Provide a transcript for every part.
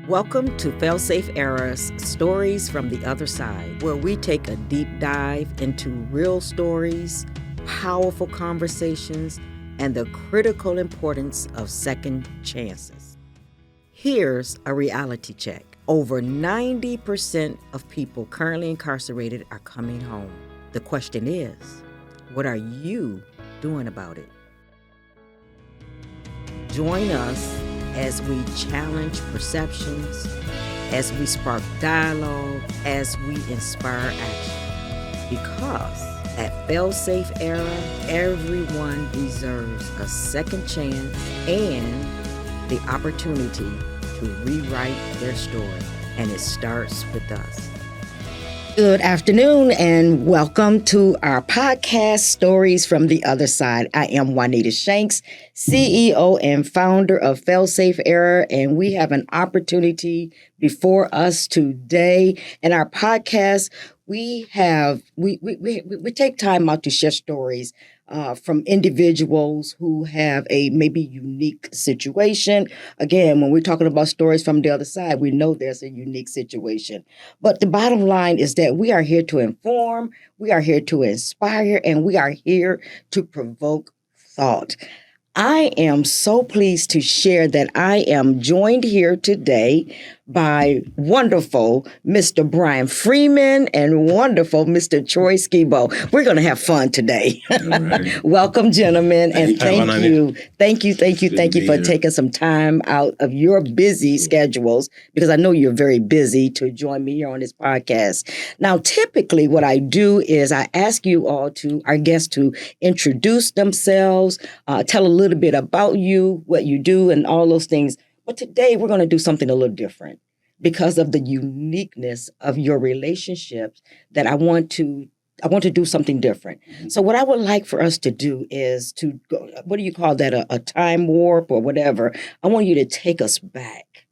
Welcome to FAILSAFE-ERA's Stories from the Other Side, where we take a deep dive into real stories, powerful conversations, and the critical importance of second chances. Here's a reality check. Over 90% of people currently incarcerated are coming home. The question is, what are you doing about it? Join us as we challenge perceptions, as we spark dialogue, as we inspire action. Because at FAILSAFE-ERA, everyone deserves a second chance and the opportunity to rewrite their story. And it starts with us. Good afternoon and welcome to our podcast, Stories from the Other Side. I am Juanita Shanks, CEO and founder of FAILSAFE-ERA, and we have an opportunity before us today. In our podcast, we take time out to share stories from individuals who have a maybe unique situation. Again, when we're talking about stories from the other side, we know there's a unique situation. But the bottom line is that we are here to inform, we are here to inspire, and we are here to provoke thought. I am so pleased to share that I am joined here today by wonderful Mr. Brian Freeman and wonderful Mr. Troy Skebo. We're going to have fun today. Right. Welcome, gentlemen, and thank you for taking some time out of your busy schedules, because I know you're very busy, to join me here on this podcast. Now, typically what I do is I ask you all our guests to introduce themselves, tell a little bit about you, what you do, and all those things. But today we're going to do something a little different because of the uniqueness of your relationships. That I want to do something different. So what I would like for us to do is to go, what do you call that? A time warp or whatever. I want you to take us back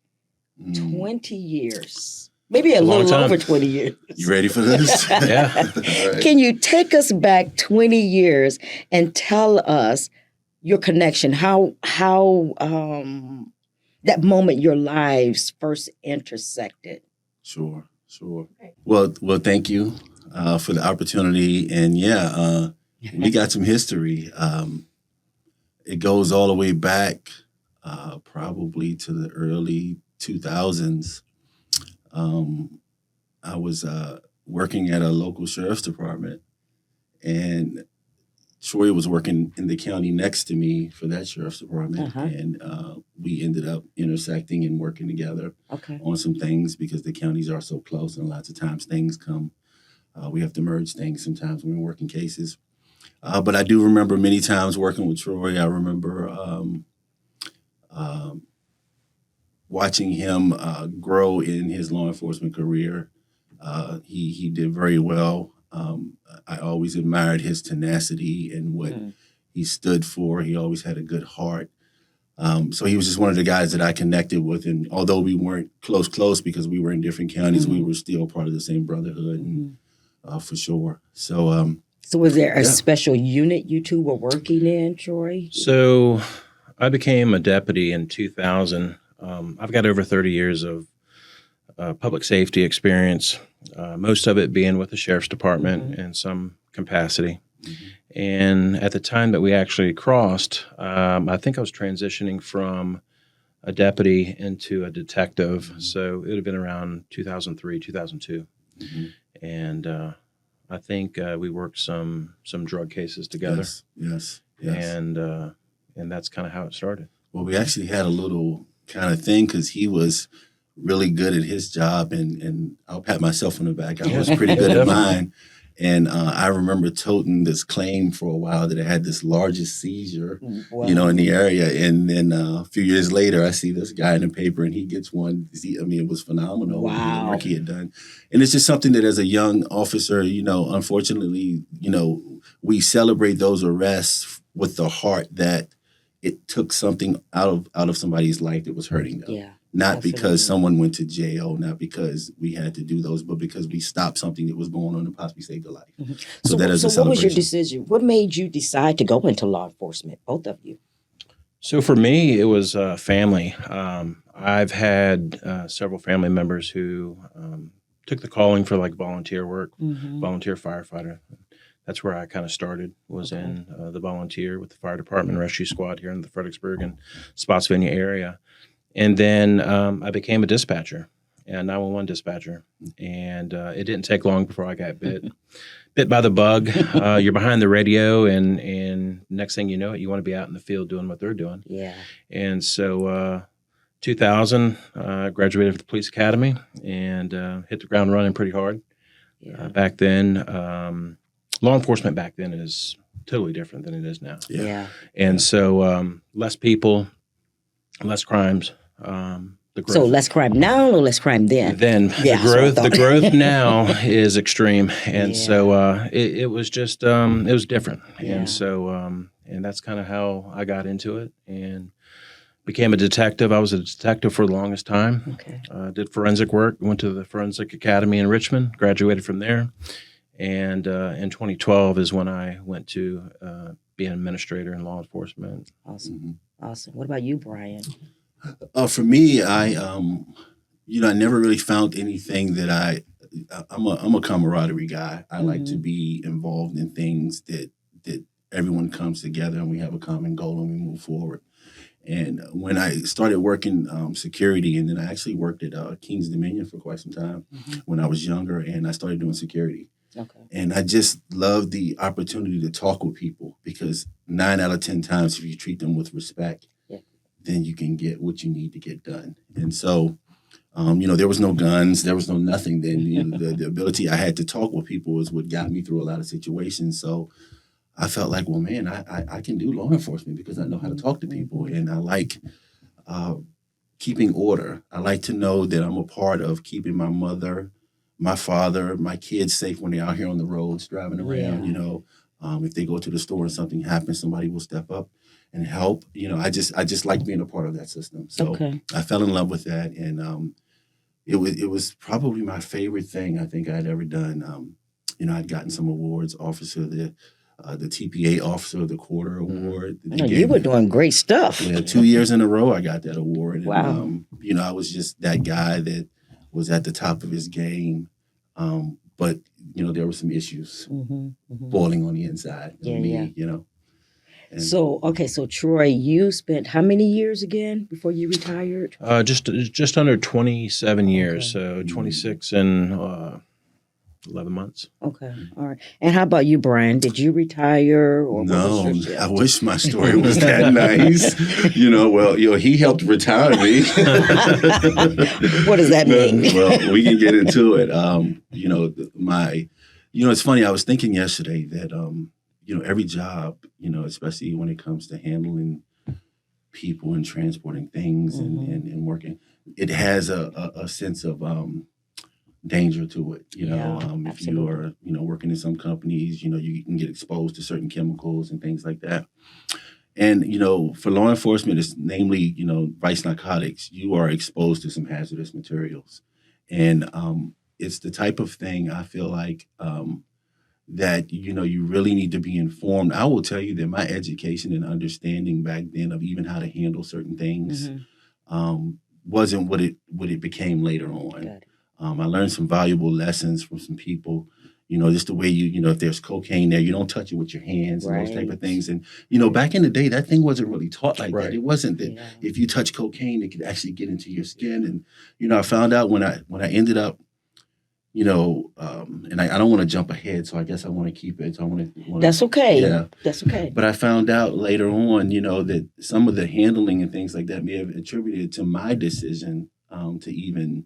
20 years. Maybe a little over 20 years. You ready for this? Yeah. Right. Can you take us back 20 years and tell us your connection, how that moment your lives first intersected? Sure. Well, thank you for the opportunity. And we got some history. It goes all the way back probably to the early 2000s. I was working at a local sheriff's department, and Troy was working in the county next to me for that sheriff's department. And we ended up intersecting and working together on some things because the counties are so close, and lots of times things come. We have to merge things sometimes when we're working cases. But I do remember many times working with Troy. I remember watching him grow in his law enforcement career. He did very well. I always admired his tenacity and what he stood for. He always had a good heart. So he was just one of the guys that I connected with. And although we weren't close because we were in different counties, we were still part of the same brotherhood, and, for sure. So was there a special unit you two were working in, Troy? So I became a deputy in 2000. I've got over 30 years of public safety experience, most of it being with the sheriff's department in some capacity. And at the time that we actually crossed, I think I was transitioning from a deputy into a detective. So it would have been around 2003, 2002. And I think we worked some drug cases together. Yes. And that's kind of how it started. Well, we actually had a little kind of thing because he was really good at his job, and I'll pat myself on the back. I was pretty good at mine. And I remember toting this claim for a while that I had this largest seizure, in the area. And then a few years later, I see this guy in the paper, and he gets one. It was phenomenal. Wow. The work he had done. And it's just something that as a young officer, unfortunately, we celebrate those arrests with the heart that it took something out of somebody's life that was hurting them. Yeah. Not Absolutely. because someone went to jail, not because we had to do those, but because we stopped something that was going on and possibly saved a life. So that is a celebration. What was your decision? What made you decide to go into law enforcement, both of you? So for me, it was family. I've had several family members who took the calling for like volunteer work, volunteer firefighter. That's where I kind of started, was in the volunteer with the fire department rescue squad here in the Fredericksburg and Spotsylvania area. And then I became a dispatcher, a 911 dispatcher. And it didn't take long before I got bit by the bug. You're behind the radio, and next thing you know it, you want to be out in the field doing what they're doing. Yeah. And so 2000, graduated from the police academy and hit the ground running pretty hard. Yeah. Back then, law enforcement back then is totally different than it is now. Yeah. And so less people, less crimes. The growth. So less crime now or less crime then? Then Yeah, the growth now is extreme, and so it was just it was different, and so and that's kind of how I got into it and became a detective. I was a detective for the longest time. Okay. Did forensic work. Went to the Forensic Academy in Richmond. Graduated from there, and in 2012 is when I went to be an administrator in law enforcement. Awesome. Awesome. What about you, Brian? For me, I never really found anything that I'm a camaraderie guy. I like to be involved in things that everyone comes together and we have a common goal and we move forward. And when I started working security, and then I actually worked at King's Dominion for quite some time when I was younger, and I started doing security. Okay. And I just love the opportunity to talk with people, because 9 out of 10 times, if you treat them with respect, then you can get what you need to get done. And so, there was no guns, there was no nothing then. The ability I had to talk with people was what got me through a lot of situations. So I felt like, well, man, I can do law enforcement because I know how to talk to people. And I like keeping order. I like to know that I'm a part of keeping my mother, my father, my kids safe when they're out here on the roads driving around. If they go to the store and something happens, somebody will step up and help. I just like being a part of that system. So I fell in love with that, and it was probably my favorite thing I think I'd ever done. I'd gotten some awards, the TPA Officer of the Quarter Award. You were doing great stuff. Yeah, 2 years in a row I got that award. Wow. And, I was just that guy that was at the top of his game. But, there were some issues boiling on the inside of me. And so Troy, you spent how many years again before you retired? Just under 27 years, so 26 and 11 months. Okay, all right. And how about you, Brian? Did you retire? Or no, I wish my story was that nice. He helped retire me. What does that mean? Well, we can get into it. It's funny. I was thinking yesterday that every job, especially when it comes to handling people and transporting things and working, it has a sense of danger to it. If you are, working in some companies, you can get exposed to certain chemicals and things like that. And, for law enforcement, it's namely, vice narcotics, you are exposed to some hazardous materials. And it's the type of thing I feel like that, you really need to be informed. I will tell you that my education and understanding back then of even how to handle certain things wasn't what it became later on. I learned some valuable lessons from some people, just the way if there's cocaine there, you don't touch it with your hands and those type of things. And, back in the day, that thing wasn't really taught like that. It wasn't that if you touch cocaine, it could actually get into your skin. And, I found out when I ended up, and I don't want to jump ahead, so I guess I want to keep it. So That's okay. Yeah. That's okay. But I found out later on, that some of the handling and things like that may have attributed to my decision to even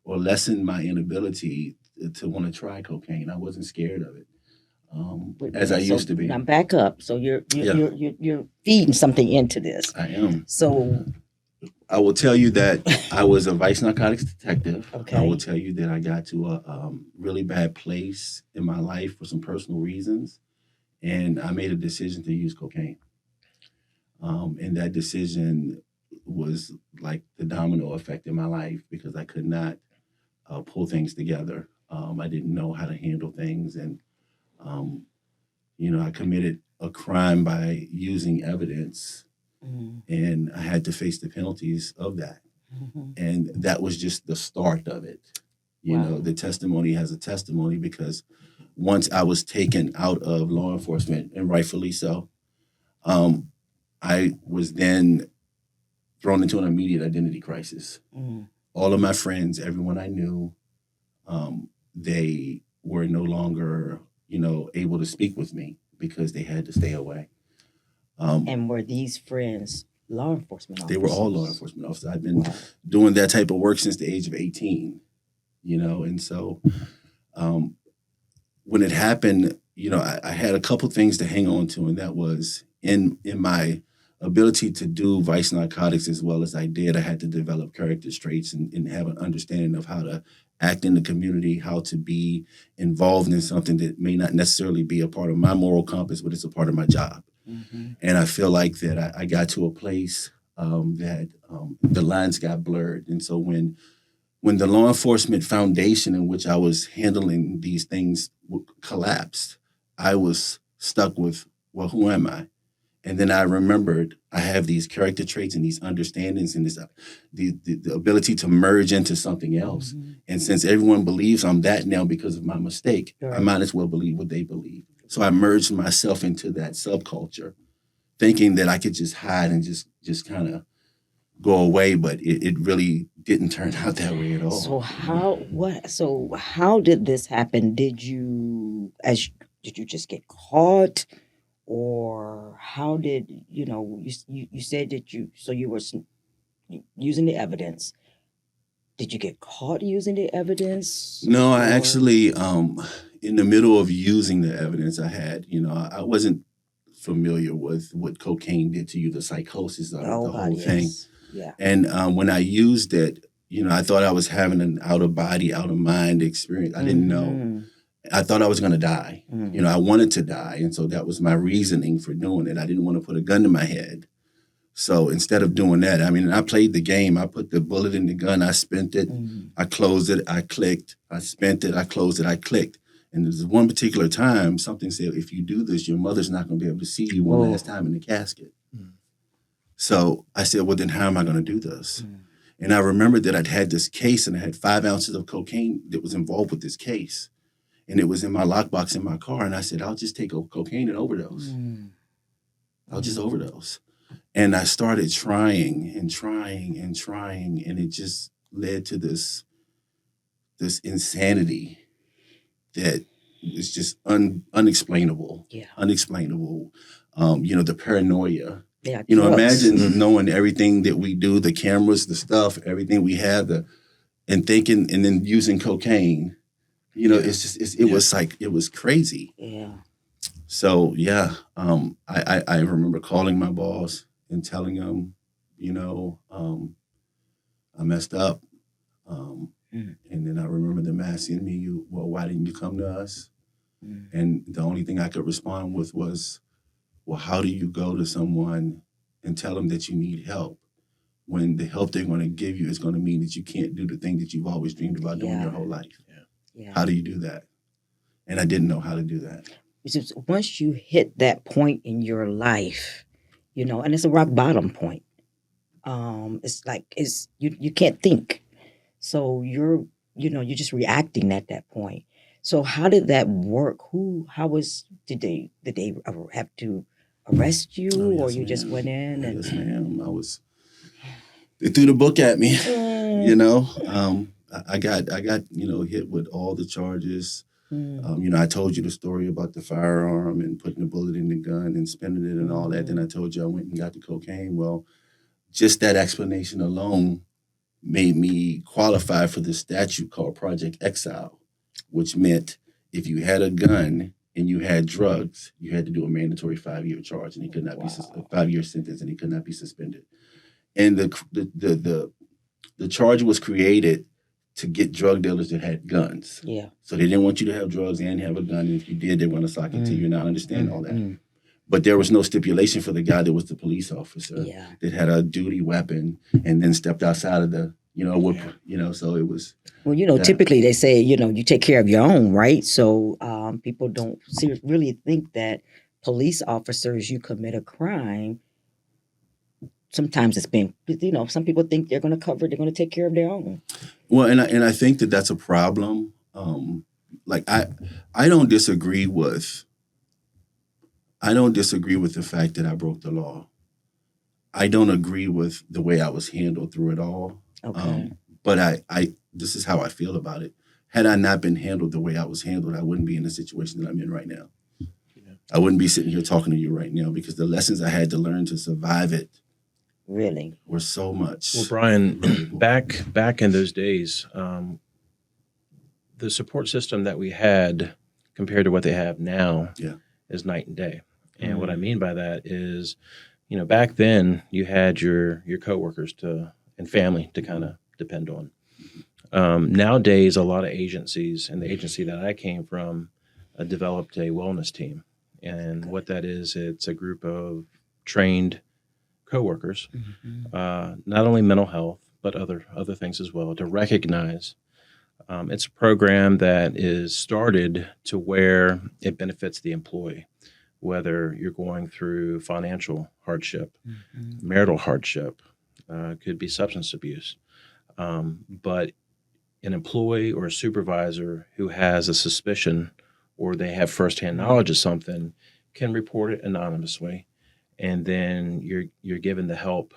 or lessen my inability to want to try cocaine. I wasn't scared of it as I used to be. Now back up. So you're feeding something into this. I am. So I will tell you that I was a vice narcotics detective. Okay. I will tell you that I got to a really bad place in my life for some personal reasons, and I made a decision to use cocaine. And that decision was like the domino effect in my life because I could not pull things together. I didn't know how to handle things, and I committed a crime by using evidence. And I had to face the penalties of that. And that was just the start of it. You Wow. know, the testimony has a testimony because once I was taken out of law enforcement, and rightfully so, I was then thrown into an immediate identity crisis. All of my friends, everyone I knew, they were no longer, able to speak with me because they had to stay away. And were these friends law enforcement officers? They were all law enforcement officers. I've been Wow. doing that type of work since the age of 18, and so when it happened, I had a couple things to hang on to, and that was in my ability to do vice narcotics as well as I did, I had to develop character traits and have an understanding of how to act in the community, how to be involved in something that may not necessarily be a part of my moral compass, but it's a part of my job. And I feel like that I got to a place that the lines got blurred. And so when the law enforcement foundation in which I was handling these things collapsed, I was stuck with, well, who am I? And then I remembered I have these character traits and these understandings and this the ability to merge into something else. And since everyone believes I'm that now because of my mistake, I might as well believe what they believe. So I merged myself into that subculture, thinking that I could just hide and just kind of go away, but it really didn't turn out that way at all. So how did this happen? Did you just get caught? Or how did, you said that you were using the evidence. Did you get caught using the evidence? No, I actually, in the middle of using the evidence I had, I wasn't familiar with what cocaine did to you, the psychosis of the whole thing. Yeah. And when I used it, I thought I was having an out of body, out of mind experience. I didn't know. I thought I was going to die. I wanted to die. And so that was my reasoning for doing it. I didn't want to put a gun to my head. So instead of doing that, I played the game. I put the bullet in the gun. I spent it. I closed it. I clicked. I spent it. I closed it. I clicked. And there's one particular time something said, if you do this, your mother's not going to be able to see you one last time in the casket. So I said, well, then how am I going to do this? And I remembered that I'd had this case and I had 5 ounces of cocaine that was involved with this case. And it was in my lockbox in my car. And I said, I'll just take cocaine and overdose. I'll just overdose. And I started trying and trying and trying. And it just led to this insanity that is just unexplainable. Yeah. Unexplainable. The paranoia. Yeah, imagine knowing everything that we do, the cameras, the stuff, everything we have, and thinking, and then using cocaine. It was crazy. Yeah. So I remember calling my boss and telling him, I messed up. And then I remember them asking me, why didn't you come to us? And the only thing I could respond with was, well, how do you go to someone and tell them that you need help when the help they're going to give you is going to mean that you can't do the thing that you've always dreamed about doing your whole life? Yeah. How do you do that? And I didn't know how to do that. Because once you hit that point in your life, and it's a rock bottom point. It's like you can't think. So you're just reacting at that point. So how did that work? Did they have to arrest you, yes, or you ma'am. just went in? And Yes, ma'am. They threw the book at me. I got hit with all the charges. I told you the story about the firearm and putting the bullet in the gun and spinning it and all that. Then I told you I went and got the cocaine. Well, just that explanation alone made me qualify for this statute called Project Exile, which meant if you had a gun and you had drugs, you had to do a mandatory 5-year charge, and it could not be 5-year sentence, and it could not be suspended. And the charge was created to get drug dealers that had guns. Yeah. So they didn't want you to have drugs and have a gun. And if you did, they were going to sock it to you. And I understand all that. But there was no stipulation for the guy that was the police officer that had a duty weapon and then stepped outside of the, so it was. Well, typically they say, you take care of your own, right? So people don't really think that police officers, you commit a crime, sometimes it's been, some people think they're going to cover, they're going to take care of their own. Well, and I think that that's a problem. Like I don't disagree with the fact that I broke the law. I don't agree with the way I was handled through it all. Okay. But I this is how I feel about it. Had I not been handled the way I was handled, I wouldn't be in the situation that I'm in right now. Yeah. I wouldn't be sitting here talking to you right now because the lessons I had to learn to survive it really were so much. Well, Brian, back in those days, the support system that we had compared to what they have now is night and day. And what I mean by that is, back then you had your coworkers and family to kind of depend on. Nowadays, a lot of agencies, and the agency that I came from, developed a wellness team. And what that is, it's a group of trained coworkers, not only mental health, but other things as well, to recognize. It's a program that is started to where it benefits the employee, whether you're going through financial hardship, marital hardship, could be substance abuse. But an employee or a supervisor who has a suspicion or they have firsthand knowledge of something can report it anonymously, and then you're given the help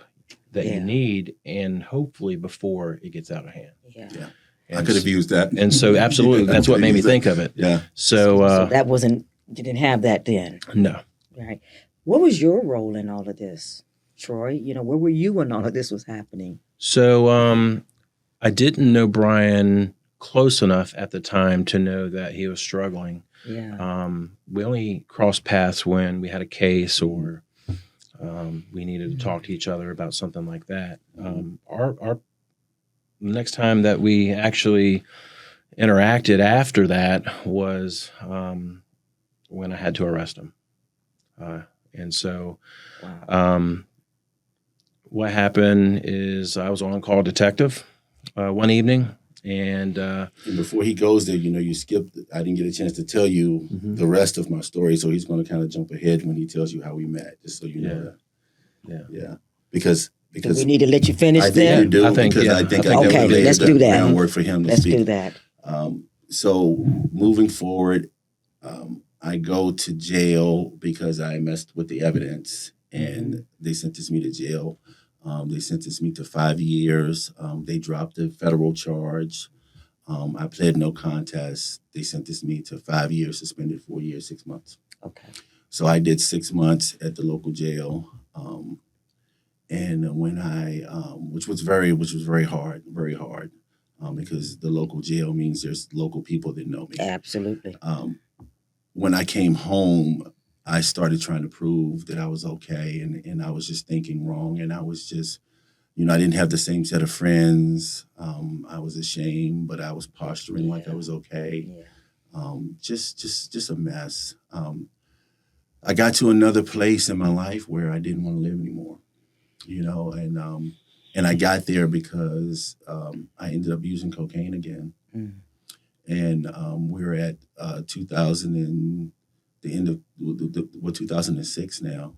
that you need, and hopefully before it gets out of hand. Yeah. I could have used that. And so absolutely, that's what made me think of it. Yeah. So that wasn't, you didn't have that then? No. Right. What was your role in all of this, Troy? Where were you when all of this was happening? So I didn't know Brian close enough at the time to know that he was struggling. Yeah. We only crossed paths when we had a case or we needed to talk to each other about something like that. Our next time that we actually interacted after that was when I had to arrest him. And so what happened is I was on call detective one evening. And before he goes there, you skipped. I didn't get a chance to tell you the rest of my story, so he's going to kind of jump ahead when he tells you how we met, just so you know that. Yeah. Because do we need to let you finish I think you do. I think I okay. Let's do that. Groundwork for him to let's speak. do that. So moving forward, I go to jail because I messed with the evidence, and they sentenced me to jail. They sentenced me to 5 years. They dropped the federal charge. I pled no contest. They sentenced me to 5 years, suspended 4 years, 6 months. Okay. So I did 6 months at the local jail. And when which was very hard, because the local jail means there's local people that know me. Absolutely. When I came home, I started trying to prove that I was okay, and I was just thinking wrong, and I was just, I didn't have the same set of friends. I was ashamed, but I was posturing like I was okay. Yeah. Just a mess. I got to another place in my life where I didn't want to live anymore, and I got there because I ended up using cocaine again. And we're at 2006 now,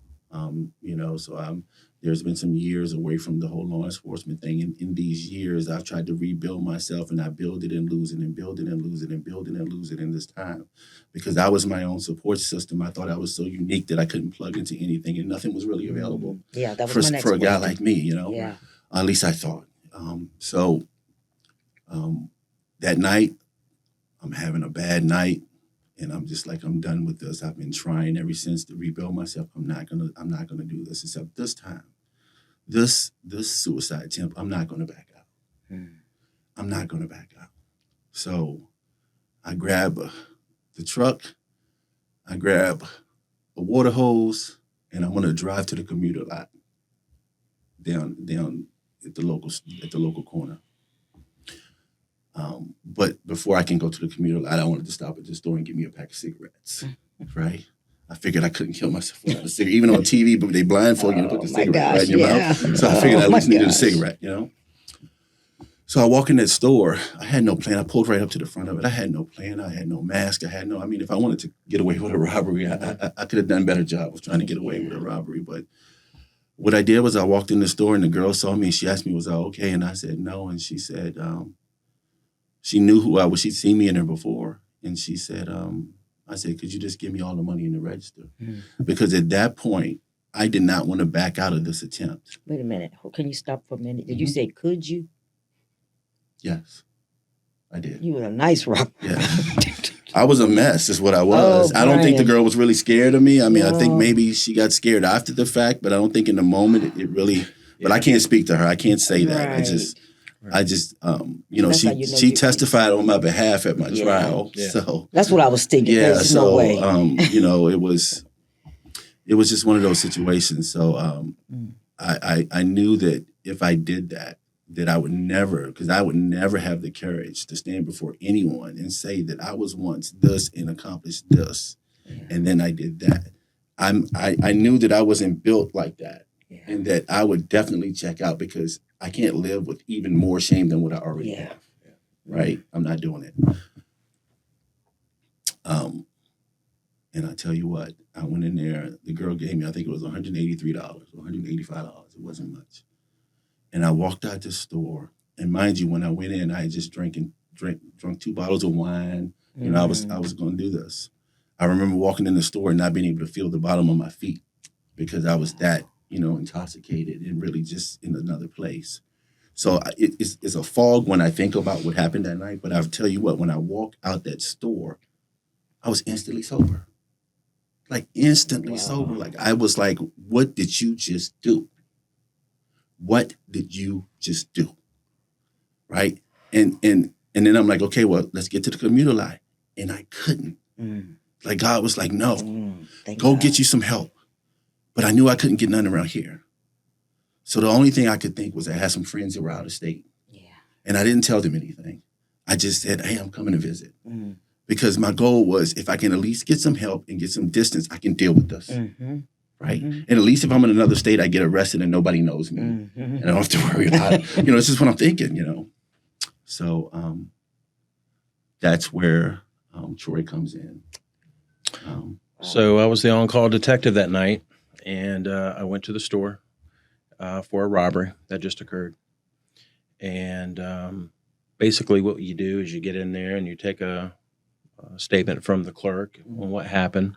so there's been some years away from the whole law enforcement thing. And in these years, I've tried to rebuild myself, and I build it and lose it and build it and lose it and build it and lose it in this time, because I was my own support system. I thought I was so unique that I couldn't plug into anything, and nothing was really available. Yeah, that was my next for a guy question. like me, Yeah. At least I thought. That night, I'm having a bad night, and I'm just like, I'm done with this. I've been trying ever since to rebuild myself. I'm not gonna do this, except this time. This suicide attempt, I'm not gonna back out. I'm not gonna back out. So I grab the truck, I grab a water hose, and I'm gonna drive to the commuter lot down at the local corner. But before I can go to the commuter lot, I wanted to stop at the store and get me a pack of cigarettes, right? I figured I couldn't kill myself without a cigarette. Even on TV, but they blindfold you to put the cigarette right in your mouth. So I figured I at least needed a cigarette, So I walk in that store. I had no plan. I pulled right up to the front of it. I had no plan. I had no mask. If I wanted to get away with a robbery, I could have done a better job of trying to get away with a robbery. But what I did was I walked in the store and the girl saw me and she asked me, was I okay? And I said, no. And she said, she knew who I was. She'd seen me in there before. And she said, I said, could you just give me all the money in the register? Because at that point, I did not want to back out of this attempt. Wait a minute. Can you stop for a minute? Did you say, could you? Yes, I did. You were a nice rock. Yeah. I was a mess is what I was. Oh, I don't think the Brian. girl was really scared of me. I mean, I think No. maybe she got scared after the fact, but I don't think in the moment it really, but I can't speak to her. I can't say that. I just, you know, That's how you know she you- testified on my behalf at my Yeah. trial. Yeah. So, That's what I was thinking. yeah, There's so, no way. you know, it was just one of those situations. So I knew that if I did that I would never, because I would never have the courage to stand before anyone and say that I was once this and accomplished this. Yeah. And then I did that. I knew that I wasn't built like that Yeah. and that I would definitely check out because I can't live with even more shame than what I already Yeah. have. Right? I'm not doing it. And I tell you what, I went in there, the girl gave me, I think it was $183 or $185. It wasn't much. And I walked out the store. And mind you, when I went in, I had just drunk 2 bottles of wine. You know, I was going to do this. I remember walking in the store and not being able to feel the bottom of my feet because I was that, you know, intoxicated and really just in another place. So it's a fog when I think about what happened that night. But I'll tell you what, when I walked out that store, I was instantly sober. Like instantly sober. Like I was like, what did you just do? What did you just do? Right? And then I'm like, okay, well, let's get to the commuter line. And I couldn't. Like God was like, no, go get you some help. But I knew I couldn't get none around here. So the only thing I could think was I had some friends that were out of state. Yeah. And I didn't tell them anything. I just said, hey, I'm coming to visit. Because my goal was if I can at least get some help and get some distance, I can deal with this. Right? And at least if I'm in another state, I get arrested and nobody knows me. And I don't have to worry about it. You know, it's just what I'm thinking, you know. So that's where Troy comes in. So I was the on-call detective that night, and I went to the store for a robbery that just occurred. And basically what you do is you get in there and you take a statement from the clerk on what happened.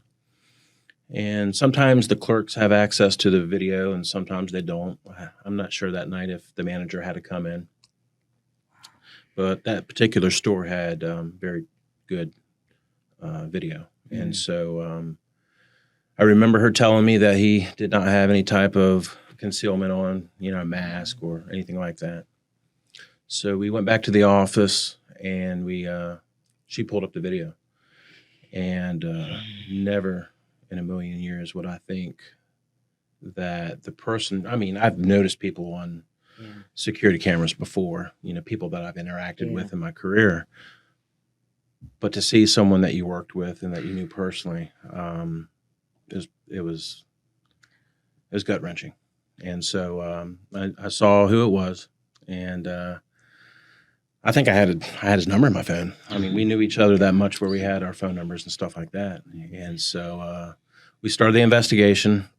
And sometimes the clerks have access to the video and sometimes they don't. I'm not sure that night if the manager had to come in. But that particular store had very good video. And so I remember her telling me that he did not have any type of concealment on, you know, a mask or anything like that. So we went back to the office and she pulled up the video. And never in a million years would I think that the person, I mean, I've noticed people on security cameras before, you know, people that I've interacted with in my career. But to see someone that you worked with and that you knew personally, it was gut-wrenching. And so I saw who it was, and I think I had his number in my phone. I mean, we knew each other that much where we had our phone numbers and stuff like that. And so we started the investigation,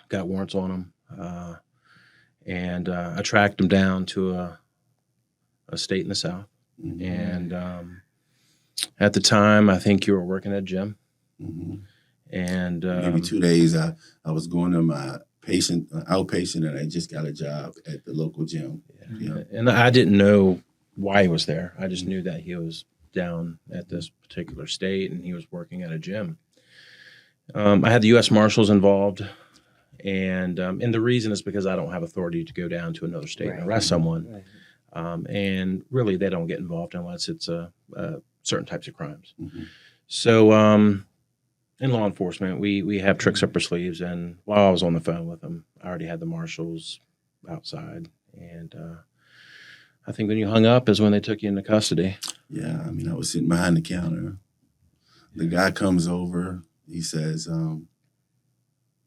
got warrants on him, and I tracked him down to a state in the South. And at the time, I think you were working at a gym. And maybe 2 days, I was going to my outpatient, and I just got a job at the local gym. Yeah. And I didn't know why he was there. I just knew that he was down at this particular state and he was working at a gym. I had the U.S. Marshals involved, and the reason is because I don't have authority to go down to another state and arrest someone. And really, they don't get involved unless it's certain types of crimes. So in law enforcement, we have tricks up our sleeves. And while I was on the phone with them, I already had the marshals outside. And I think when you hung up is when they took you into custody. Yeah, I mean, I was sitting behind the counter. The guy comes over. He says,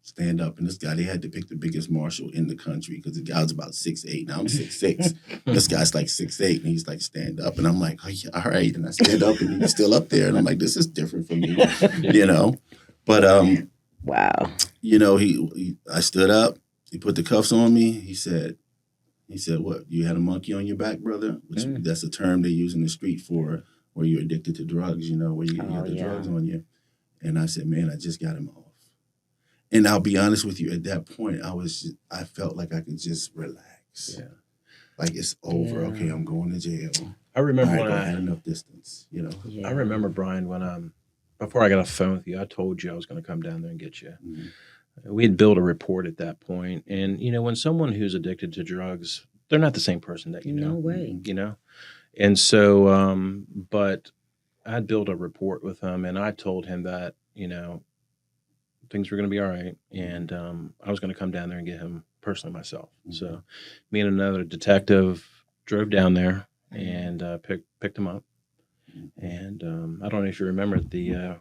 stand up. And this guy, they had to pick the biggest marshal in the country because the guy was about 6'8". Now I'm 6'6". This guy's like 6'8", and he's like, stand up. And I'm like, oh, yeah, all right. And I stand up, and he's still up there. And I'm like, this is different for me, you know. But, wow. you know, I stood up. he put the cuffs on me. He said, what, you had a monkey on your back, brother? Which that's a term they use in the street for where you're addicted to drugs, where you got the drugs on you. And I said, man, I just got him off. And I'll be honest with you, at that point, I felt like I could just relax. Yeah. Like it's over. Yeah. Okay, I'm going to jail. I remember when I had enough distance, Yeah. I remember, Brian, when before I got off the phone with you, I told you I was going to come down there and get you. Mm-hmm. We had built a report at that point, and when someone who's addicted to drugs, they're not the same person that you know. No way. And so, but I'd built a report with him, and I told him that things were going to be all right, and I was going to come down there and get him personally myself. Mm-hmm. So, me and another detective drove down there and picked him up. And I don't know if you remember,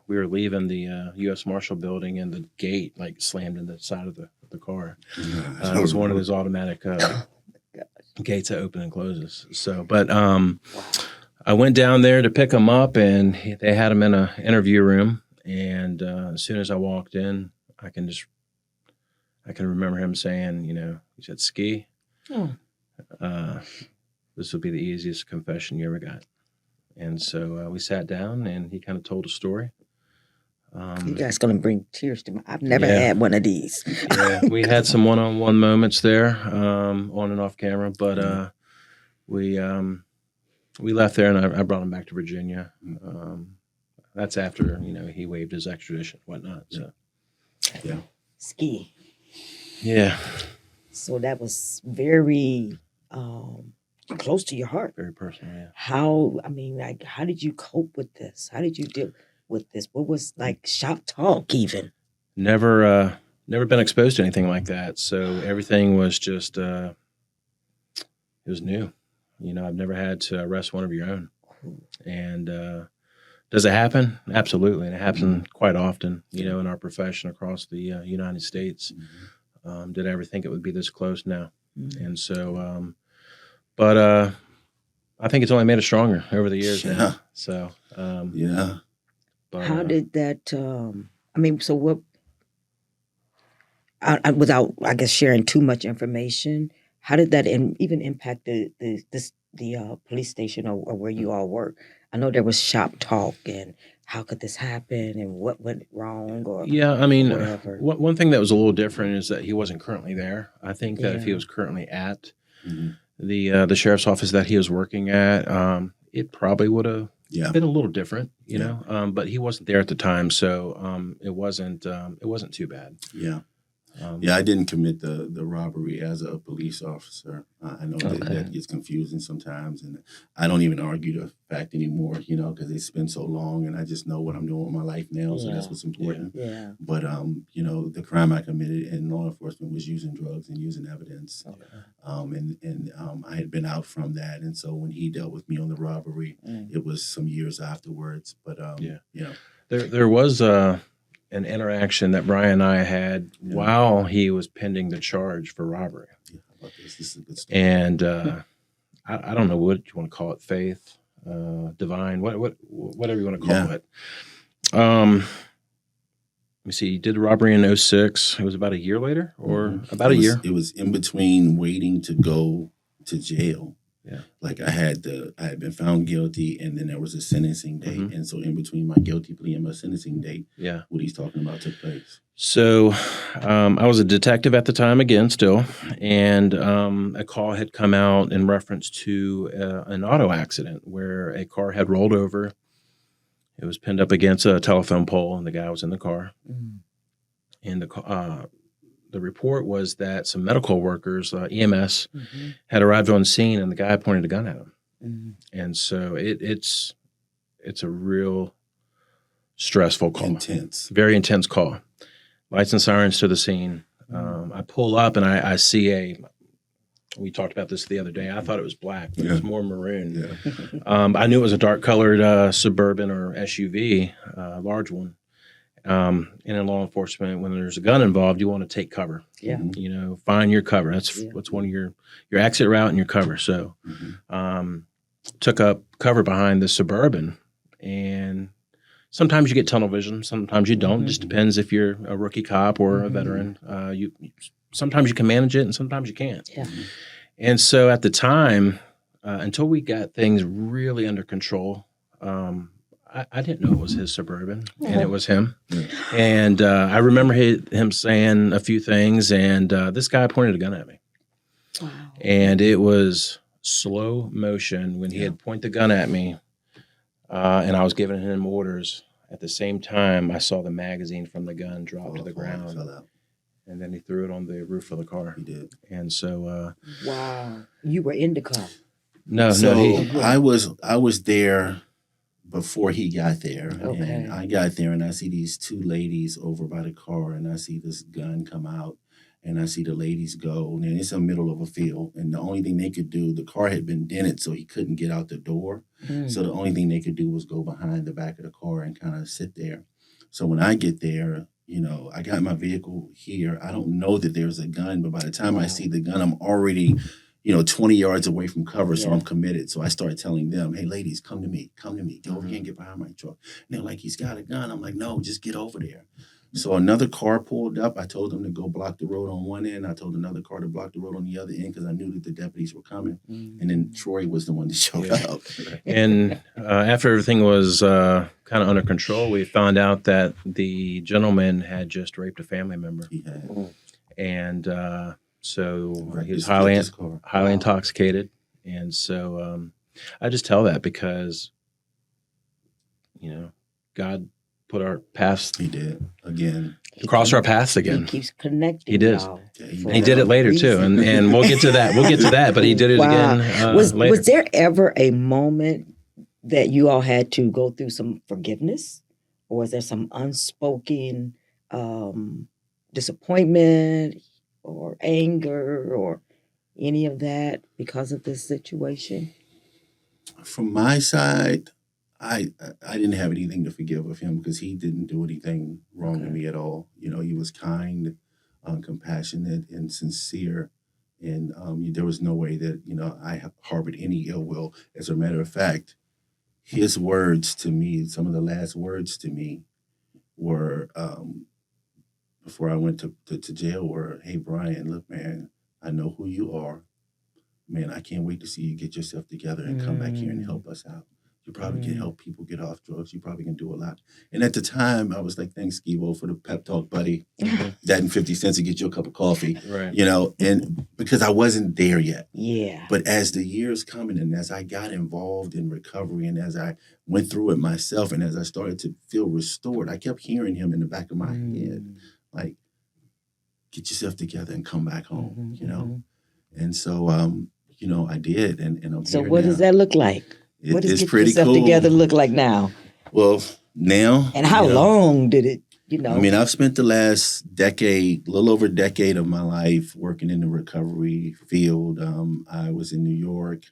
we were leaving the U.S. Marshal building, and the gate slammed in the side of the car. It was one of those automatic gates that open and closes. So, but I went down there to pick him up, and they had him in an interview room. And as soon as I walked in, I can remember him saying, he said, "Ski, this will be the easiest confession you ever got." And so we sat down, and he kind of told a story. You guys gonna bring tears to me. I've never had one of these. Yeah, we had some one-on-one moments there, on and off camera, but we left there, and I brought him back to Virginia. That's after he waived his extradition, whatnot. So Yeah. Ski. yeah, So that was very close to your heart. very personal. Yeah. How did you cope with this? How did you deal with this? What was shop talk even? Never been exposed to anything like that. So everything was just it was new. I've never had to arrest one of your own. And does it happen? Absolutely, and it happens quite often. In our profession across the United States. Did I ever think it would be this close? No. And so, but I think it's only made us stronger over the years now. So Yeah. But, How did that? So what? Without, I guess, sharing too much information, how did that even impact the police station or where you all work? I know there was shop talk and how could this happen and what went wrong or whatever. one thing that was a little different is that he wasn't currently there. I think that if he was currently at the sheriff's office that he was working at, it probably would have been a little different, but he wasn't there at the time, so it wasn't too bad. Yeah. I didn't commit the robbery as a police officer. I know that gets confusing sometimes, and I don't even argue the fact anymore, because it's been so long, and I just know what I'm doing with my life now, so that's what's important. Yeah. But the crime I committed in law enforcement was using drugs and using evidence, and I had been out from that, and so when he dealt with me on the robbery, it was some years afterwards. But there was an interaction that Brian and I had while he was pending the charge for robbery. Yeah, about this. This is a good story. And I don't know what you want to call it, faith, divine, whatever you want to call it. Let me see. He did the robbery in 2006. It was about a year later, or about a year. It was in between waiting to go to jail. Yeah. I had been found guilty, and then there was a sentencing date. And so in between my guilty plea and my sentencing date, what he's talking about took place. So I was a detective at the time again still, and a call had come out in reference to an auto accident where a car had rolled over. It was pinned up against a telephone pole, and the guy was in the car. And the report was that some medical workers, EMS, had arrived on scene, and the guy pointed a gun at him. And so it's a real stressful call. Intense. Very intense call. Lights and sirens to the scene. I pull up, and I see we talked about this the other day. I thought it was black, but it was more maroon. I knew it was a dark-colored Suburban or SUV, large one. And in law enforcement, when there's a gun involved, you want to take cover. Yeah. Find your cover. That's one of your exit route and your cover. So took up cover behind the Suburban, and sometimes you get tunnel vision, sometimes you don't. It just depends if you're a rookie cop or a veteran. You sometimes you can manage it and sometimes you can't. Yeah. And so at the time, until we got things really under control, I didn't know it was his Suburban, and it was him. Yeah. And I remember him saying a few things, and this guy pointed a gun at me. Wow. And it was slow motion when he had pointed the gun at me, and I was giving him orders. At the same time, I saw the magazine from the gun drop to the ground, Fell out. and then he threw it on the roof of the car. He did. And so, Wow. You were in the car. I was there before he got there, Okay. and I got there, and I see these two ladies over by the car, and I see this gun come out, and I see the ladies go, and it's in the middle of a field, and the only thing they could do, the car had been dented, so he couldn't get out the door. So the only thing they could do was go behind the back of the car and kind of sit there. So when I get there, I got my vehicle here. I don't know that there's a gun, but by the time I see the gun, I'm already 20 yards away from cover, so I'm committed. So I started telling them, hey, ladies, come to me. Get over here and get behind my truck. And they're like, he's got a gun. I'm like, no, just get over there. So another car pulled up. I told them to go block the road on one end. I told another car to block the road on the other end because I knew that the deputies were coming. And then Troy was the one that showed up. And after everything was kind of under control, we found out that the gentleman had just raped a family member. He had. And so he was This highly intoxicated. And so I just tell that because, God put our paths. He did. Again. Cross our paths again. He keeps connecting. He did. y'all And he did it later too. And we'll get to that. But he did it again later. Was there ever a moment that you all had to go through some forgiveness? Or was there some unspoken disappointment or anger or any of that because of this situation? From my side, I didn't have anything to forgive of him because he didn't do anything wrong to me at all. He was kind, compassionate, and sincere. And there was no way that, I harbored any ill will. As a matter of fact, his words to me, some of the last words to me were, before I went to jail, were, hey, Brian, look, man, I know who you are. Man, I can't wait to see you get yourself together and come back here and help us out. You probably can help people get off drugs. You probably can do a lot. And at the time, I was like, thanks, Skebo, for the pep talk, buddy. That and 50 cents to get you a cup of coffee. Right. And because I wasn't there yet. Yeah. But as the years coming and as I got involved in recovery and as I went through it myself and as I started to feel restored, I kept hearing him in the back of my head, like, get yourself together and come back home, And so, I did. And I'm So here what now. does that look like? What does It's get pretty yourself cool. together look like now? Well, now. And how long did it, I mean, I've spent the last decade, a little over a decade of my life working in the recovery field. I was in New York.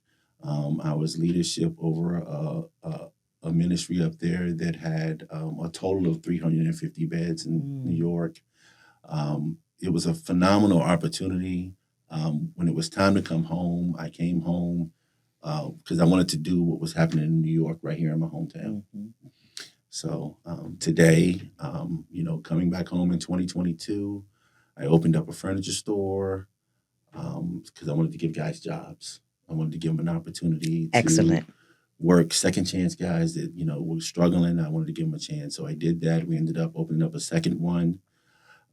I was leadership over a ministry up there that had a total of 350 beds in New York. It was a phenomenal opportunity. When it was time to come home, I came home because I wanted to do what was happening in New York right here in my hometown. So today, coming back home in 2022, I opened up a furniture store because I wanted to give guys jobs. I wanted to give them an opportunity to work, second chance guys that, were struggling. I wanted to give them a chance. So I did that. We ended up opening up a second one.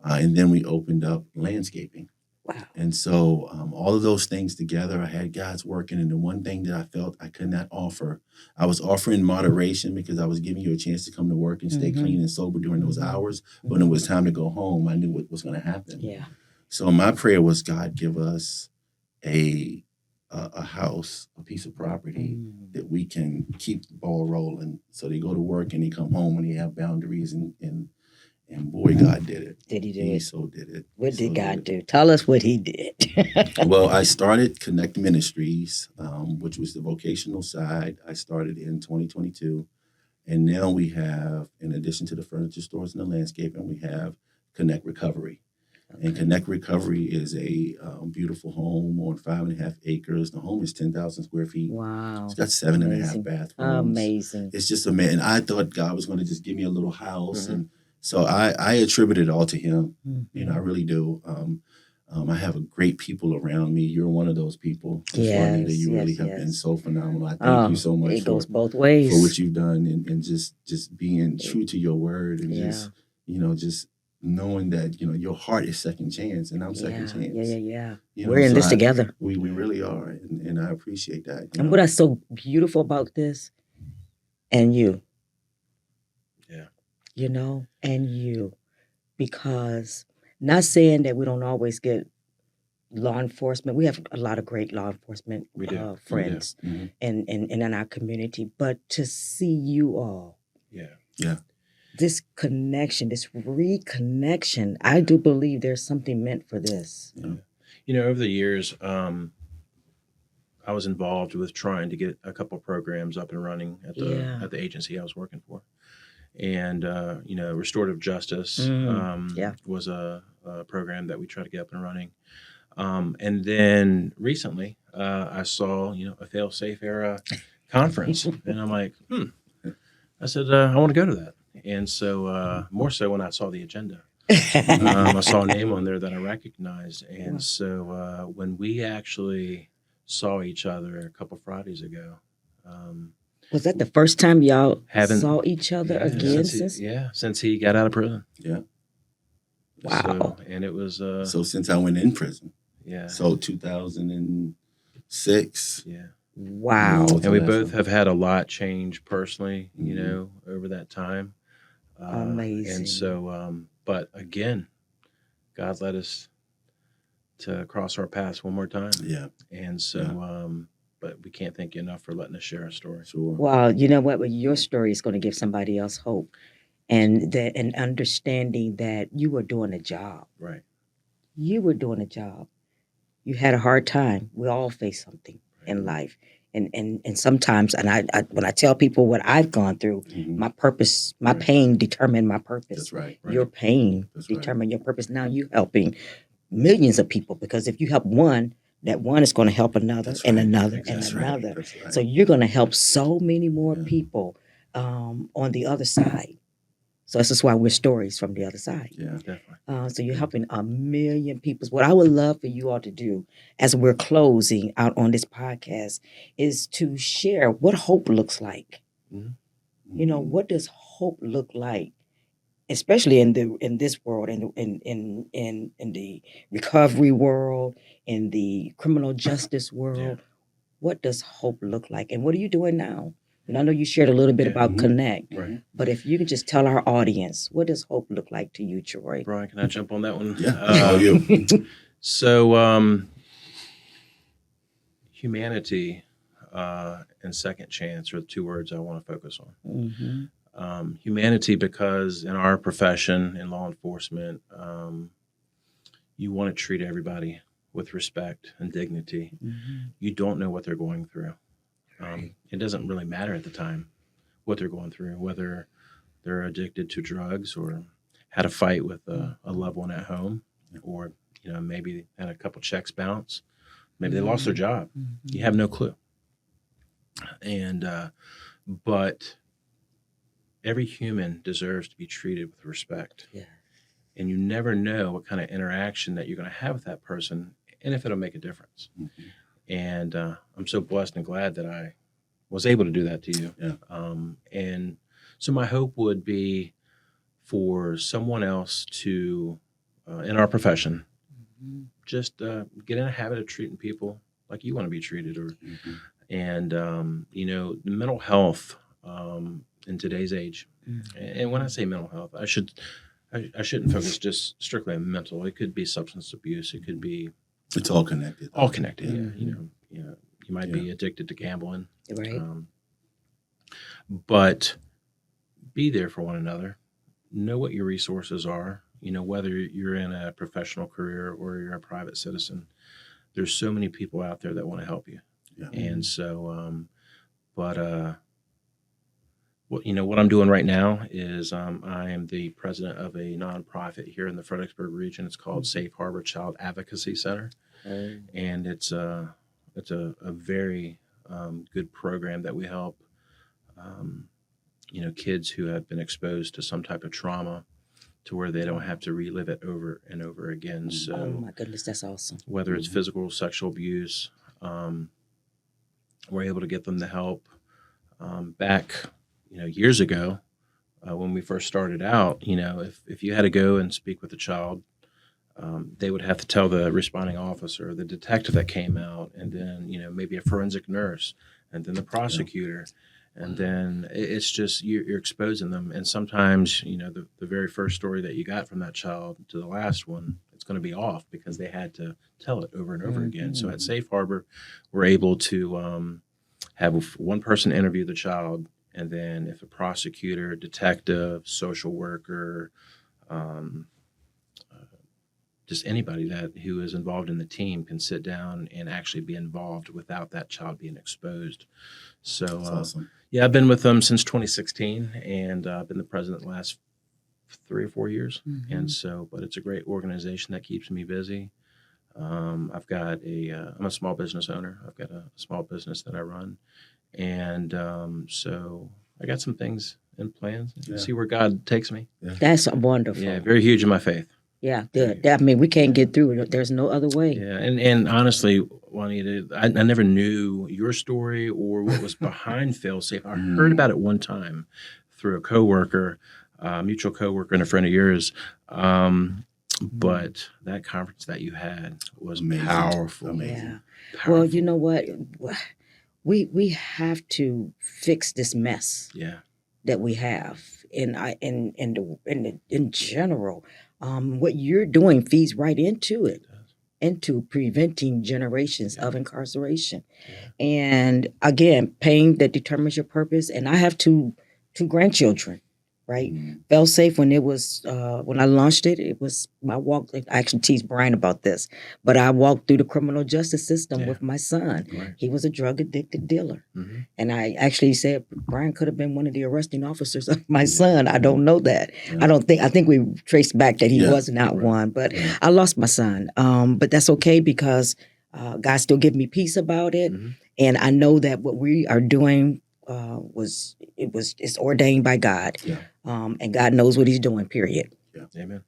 And then we opened up landscaping. Wow. And so all of those things together, I had guys working. And the one thing that I felt I could not offer, I was offering moderation because I was giving you a chance to come to work and stay clean and sober during those hours. But when it was time to go home, I knew what was going to happen. Yeah. So my prayer was, God, give us a house, a piece of property that we can keep the ball rolling. So they go to work and they come home and they have boundaries and boy, God did it. Did he do He it? so did it. What So did God do? Tell us what he did. Well, I started Connect Ministries, which was the vocational side. I started in 2022. And now we have, in addition to the furniture stores and the landscaping, we have Connect Recovery. And Connect Recovery is a beautiful home on 5.5 acres. The home is 10,000 square feet. Wow. It's got 7.5 Amazing. bathrooms. Amazing. It's just amazing. And I thought God was going to just give me a little house. And so I attribute it all to him. I really do. I have great people around me. You're one of those people. Just Juanita, you really have been so phenomenal. I thank you so much it goes for both ways. for what you've done and just being true to your word and just, just knowing that, your heart is second chance and I'm second chance. We're in this together. We really are. And I appreciate that. And what is so beautiful about this, and you. Yeah. And you. Because not saying that we don't always get law enforcement. We have a lot of great law enforcement friends and in our community. But to see you all. Yeah. This connection, this reconnection, I do believe there's something meant for this. Yeah. Over the years, I was involved with trying to get a couple programs up and running at the agency I was working for. And, restorative justice was a program that we tried to get up and running. And then recently, I saw, a FAILSAFE-ERA conference. And I'm like, I said, I want to go to that. And so more so when I saw the agenda. I saw a name on there that I recognized. And so when we actually saw each other a couple Fridays ago. Was that the first time y'all saw each other again? Since he got out of prison. Yeah. Wow. So, and it was... so since I went in prison. Yeah. So 2006. Yeah. Wow. And we both have had a lot change personally, over that time. Amazing. And so, but again, God led us to cross our paths one more time. Yeah. And so, but we can't thank you enough for letting us share our story. Sure. Well, you know what? Your story is going to give somebody else hope and understanding that you were doing a job. Right. You were doing a job. You had a hard time. We all face something in life. And sometimes, and I when I tell people what I've gone through, my purpose, my pain determined my purpose. That's right. Your pain determined your purpose. Now you're helping millions of people because if you help one, that one is going to help another and another and another. Right. So you're going to help so many more people on the other side. So this is why we're stories from the other side. Yeah, definitely. So you're helping a million people. What I would love for you all to do as we're closing out on this podcast is to share what hope looks like. Mm-hmm. What does hope look like? Especially in this world, in the recovery world, in the criminal justice world, what does hope look like? And what are you doing now? And I know you shared a little bit about Connect, but if you could just tell our audience, what does hope look like to you, Troy? Brian, can I jump on that one? Yeah, you. So humanity and second chance are the two words I want to focus on. Humanity, because in our profession, in law enforcement, you want to treat everybody with respect and dignity. You don't know what they're going through. It doesn't really matter at the time what they're going through, whether they're addicted to drugs or had a fight with a loved one at home, or maybe had a couple checks bounce, maybe they lost their job. You have no clue. And but every human deserves to be treated with respect. Yeah. And you never know what kind of interaction that you're going to have with that person and if it'll make a difference. And I'm so blessed and glad that I was able to do that to you. Yeah. And so my hope would be for someone else to, in our profession, just get in a habit of treating people like you want to be treated. And, the mental health in today's age. And when I say mental health, I shouldn't focus just strictly on mental. It could be substance abuse. It could be... It's all connected. All connected, You might be addicted to gambling. Right. But be there for one another. Know what your resources are. Whether you're in a professional career or you're a private citizen, there's so many people out there that want to help you. Yeah. And so, what I'm doing right now is I am the president of a nonprofit here in the Fredericksburg region. It's called Safe Harbor Child Advocacy Center, and it's a very good program that we help kids who have been exposed to some type of trauma to where they don't have to relive it over and over again. Oh So my goodness, that's awesome. whether it's physical, sexual abuse, we're able to get them the help. Back, years ago, when we first started out, if you had to go and speak with a child, they would have to tell the responding officer, the detective that came out, and then, maybe a forensic nurse, and then the prosecutor. And then it's just you're exposing them. And sometimes, the very first story that you got from that child to the last one, it's going to be off because they had to tell it over and over again. So at Safe Harbor, we're able to have one person interview the child. And then if a prosecutor, detective, social worker, just anybody who is involved in the team can sit down and actually be involved without that child being exposed. So, That's awesome. Yeah, I've been with them since 2016, and I've been the president the last 3 or 4 years. And so, but it's a great organization that keeps me busy. I've got I'm a small business owner. I've got a small business that I run. And so I got some things in plans. See where God takes me. That's wonderful. Yeah, very huge in my faith. Yeah, good. I mean, we can't get through it. There's no other way. Yeah, and honestly, Juanita, I never knew your story or what was behind FAILSAFE. I heard about it one time through a coworker, mutual coworker and a friend of yours. But that conference that you had was powerful. Amazing. Yeah. Powerful. Well, you know what? We have to fix this mess that we have in general. What you're doing feeds right into it, into preventing generations of incarceration. And again, pain that determines your purpose. And I have two grandchildren, right? FAILSAFE, when it was when I launched it, I walked. I actually tease Brian about this, but I walked through the criminal justice system with my son. Right. He was a drug addicted dealer, and I actually said Brian could have been one of the arresting officers of my son. I don't know that. I think we traced back that he was not one, but I lost my son. But that's okay because God still gave me peace about it, and I know that what we are doing it's ordained by God. And God knows what he's doing, period. Amen.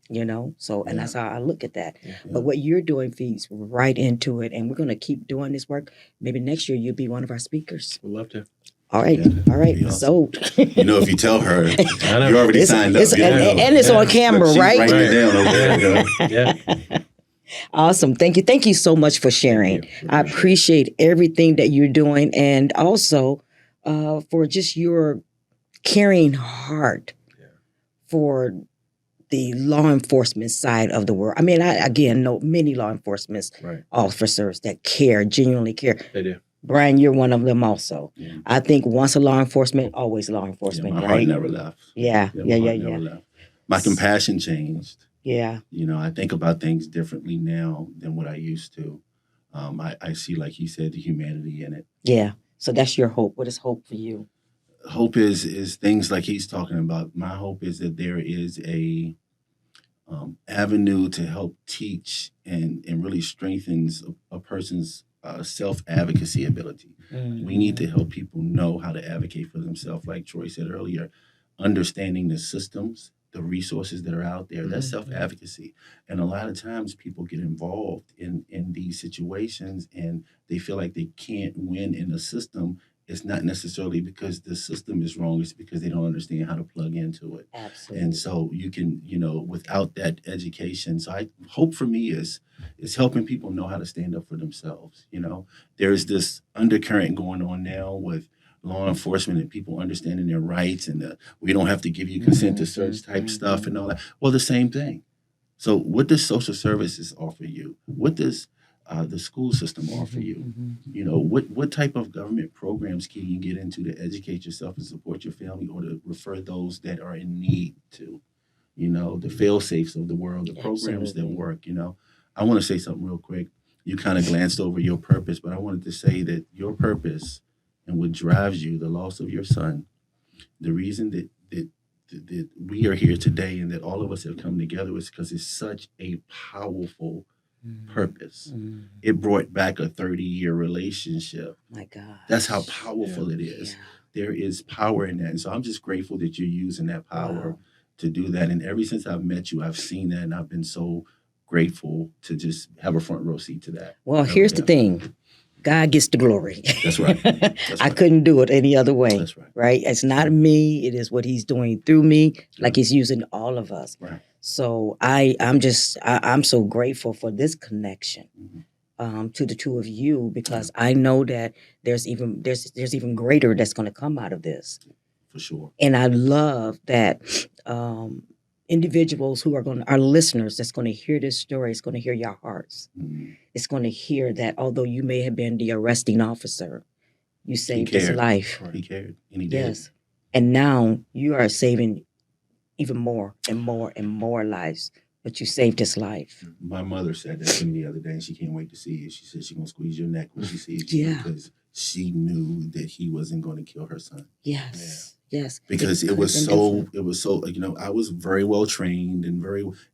So, and that's how I look at that. But what you're doing feeds right into it. And we're going to keep doing this work. Maybe next year you'll be one of our speakers. We'd love to. All right. All right. Awesome. So, if you tell her, you already signed up. And it's on camera, right? Writing it down over there. Yeah. Awesome. Thank you. Thank you so much for sharing. I appreciate everything that you're doing. And also for just your caring heart for the law enforcement side of the world. I mean, I again know many law enforcement officers that genuinely care. They do. Brian, you're one of them also. I think once a law enforcement, always law enforcement, My right? heart never left. Yeah. Never left. My compassion changed. Yeah. I think about things differently now than what I used to. I see, like he said, the humanity in it. Yeah. So that's your hope. What is hope for you? Hope is things like he's talking about. My hope is that there is a avenue to help teach and really strengthens a person's self-advocacy ability. We need to help people know how to advocate for themselves. Like Troy said earlier, understanding the systems, the resources that are out there, that's self-advocacy. And a lot of times people get involved in these situations and they feel like they can't win in a system. It's not necessarily because the system is wrong. It's because they don't understand how to plug into it. Absolutely. And so you can, without that education. So hope for me is helping people know how to stand up for themselves. There's this undercurrent going on now with law enforcement and people understanding their rights and we don't have to give you consent to search type stuff and all that. Well, the same thing. So what does social services offer you? What does the school system offer you? What type of government programs can you get into to educate yourself and support your family or to refer those that are in need to? The fail-safes of the world, the programs that work. I want to say something real quick. You kind of glanced over your purpose, but I wanted to say that your purpose and what drives you, the loss of your son, the reason that we are here today and that all of us have come together is because it's such a powerful purpose. It brought back a 30-year relationship. My God. That's how powerful it is. There is power in that. And so I'm just grateful that you're using that power to do that. And ever since I've met you, I've seen that, and I've been so grateful to just have a front row seat to that. Well, here's the thing. God gets the glory. That's right. That's I right. couldn't do it any other way. That's right. Right? It's not me. It is what he's doing through me, like he's using all of us. Right. So I'm so grateful for this connection to the two of you, because I know that there's even greater that's going to come out of this. For sure. And I love that individuals who our listeners that's going to hear this story, is going to hear your hearts. Mhm. It's going to hear that although you may have been the arresting officer, you saved his cared. life. He cared, and he did. Yes. And now you are saving even more and more and more lives, but you saved his life. My mother said that to me the other day, and she can't wait to see it. She said she's going to squeeze your neck when she sees you, Yeah. because she knew that he wasn't going to kill her son. Yes. Yes. Because it was so, I was very well trained and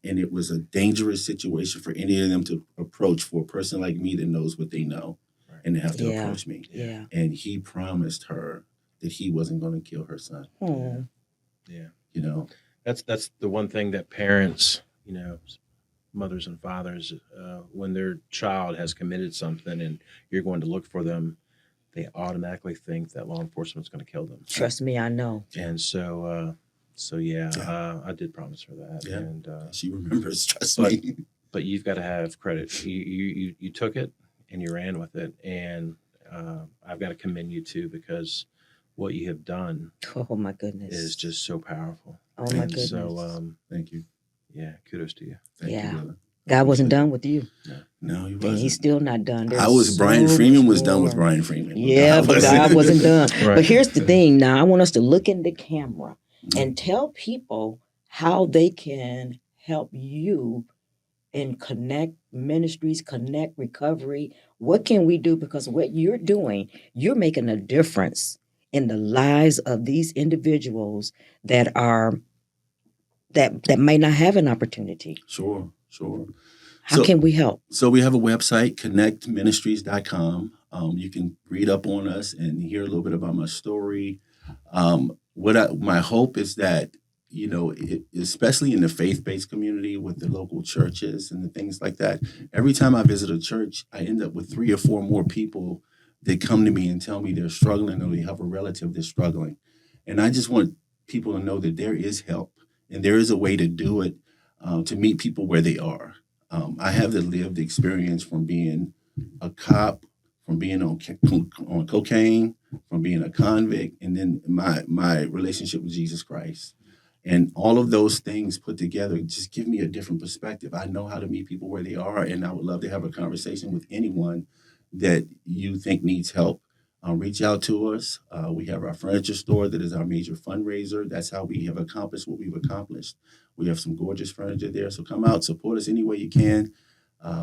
it was a dangerous situation for any of them to approach, for a person like me that knows what they know, and they have to approach me. Yeah. And he promised her that he wasn't going to kill her son. Oh. Yeah. You know, That's the one thing that parents, mothers and fathers, when their child has committed something and you're going to look for them, they automatically think that law enforcement's going to kill them. Trust me, I know. And so I did promise her that. Yeah. And she remembers, trust me. but you've got to have credit. You took it and you ran with it, and I've got to commend you too, because what you have done Oh my goodness. is just so powerful. Oh my And goodness. so Thank you. yeah, kudos to you. Thank Yeah. you, brother. God wasn't done with you. No, he And wasn't. he's still not done. Brian Freeman was done with Brian Freeman. Yeah, but God wasn't done. Right. But here's the thing. Now, I want us to look in the camera and tell people how they can help you in Connect Ministries, Connect Recovery. What can we do? Because what you're doing, you're making a difference in the lives of these individuals that may not have an opportunity. Sure. How can we help? So we have a website, connectministries.com. You can read up on us and hear a little bit about my story. My hope is that, especially in the faith-based community with the local churches and the things like that, every time I visit a church, I end up with 3 or 4 more people that come to me and tell me they're struggling, or they have a relative that's struggling. And I just want people to know that there is help, and there is a way to do it, to meet people where they are. I have the lived experience from being a cop, from being on cocaine, from being a convict, and then my relationship with Jesus Christ. And all of those things put together just give me a different perspective. I know how to meet people where they are, and I would love to have a conversation with anyone that you think needs help. Reach out to us. We have our furniture store that is our major fundraiser. That's how we have accomplished what we've accomplished. We have some gorgeous furniture there. So come out, support us any way you can.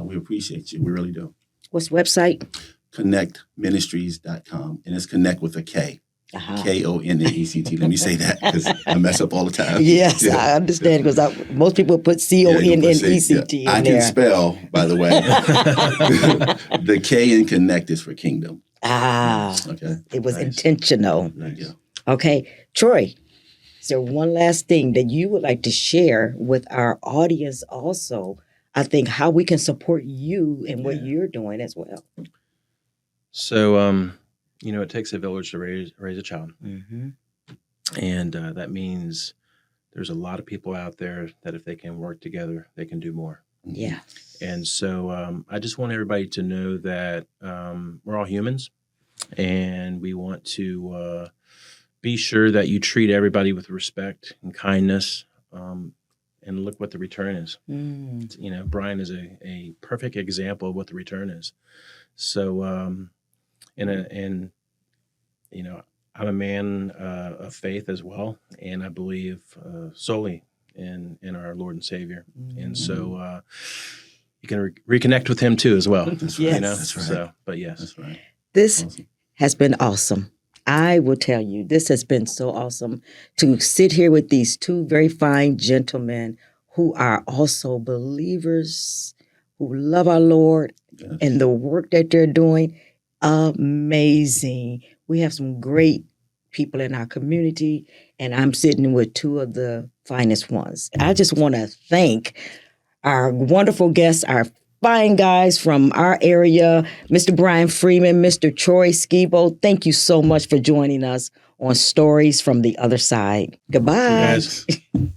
We appreciate you. We really do. What's the website? ConnectMinistries.com. And it's connect with a K. Uh-huh. KONNECT. Let me say that, because I mess up all the time. Yes, yeah. I understand, because most people put CONNECT in I there. can spell, by the way. The K in connect is for kingdom. Okay. It was intentional. Thank you. Okay, Troy, is there one last thing that you would like to share with our audience also? I think how we can support you and what you're doing as well. So, it takes a village to raise a child. Mm-hmm. And that means there's a lot of people out there that if they can work together, they can do more. Yeah. And so I just want everybody to know that we're all humans, and we want to be sure that you treat everybody with respect and kindness, and look what the return is. Brian is a perfect example of what the return is. So, I'm a man of faith as well, and I believe solely in our Lord and Savior. And so you can reconnect with him too as well. That's Yes. right. That's right. So, but yes. That's right. This Awesome. has been awesome. I will tell you, this has been so awesome to sit here with these two very fine gentlemen who are also believers, who love our Lord and the work that they're doing. Amazing. We have some great people in our community, and I'm sitting with two of the finest ones. I just want to thank our wonderful guests, our fine guys from our area, Mr. Brian Freeman, Mr. Troy Skebo. Thank you so much for joining us on Stories from the Other Side. Goodbye. Guys.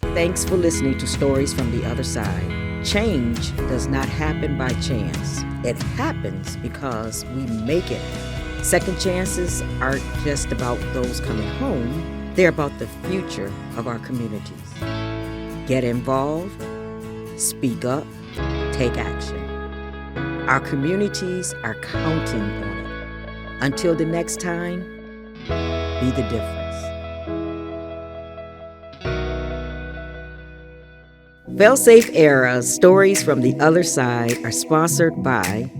Thanks for listening to Stories from the Other Side. Change does not happen by chance. It happens because we make it. Second chances aren't just about those coming home. They're about the future of our communities. Get involved, speak up, take action. Our communities are counting on it. Until the next time, be the difference. FAILSAFE-ERA Stories from the Other Side are sponsored by...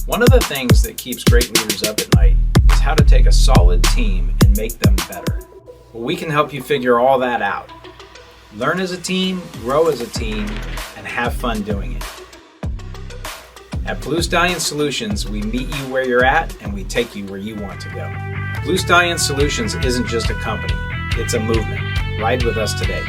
One of the things that keeps great leaders up at night is how to take a solid team and make them better. Well, we can help you figure all that out. Learn as a team, grow as a team, and have fun doing it. At Blue Stallion Solutions, we meet you where you're at and we take you where you want to go. Blue Stallion Solutions isn't just a company, it's a movement. Ride with us today.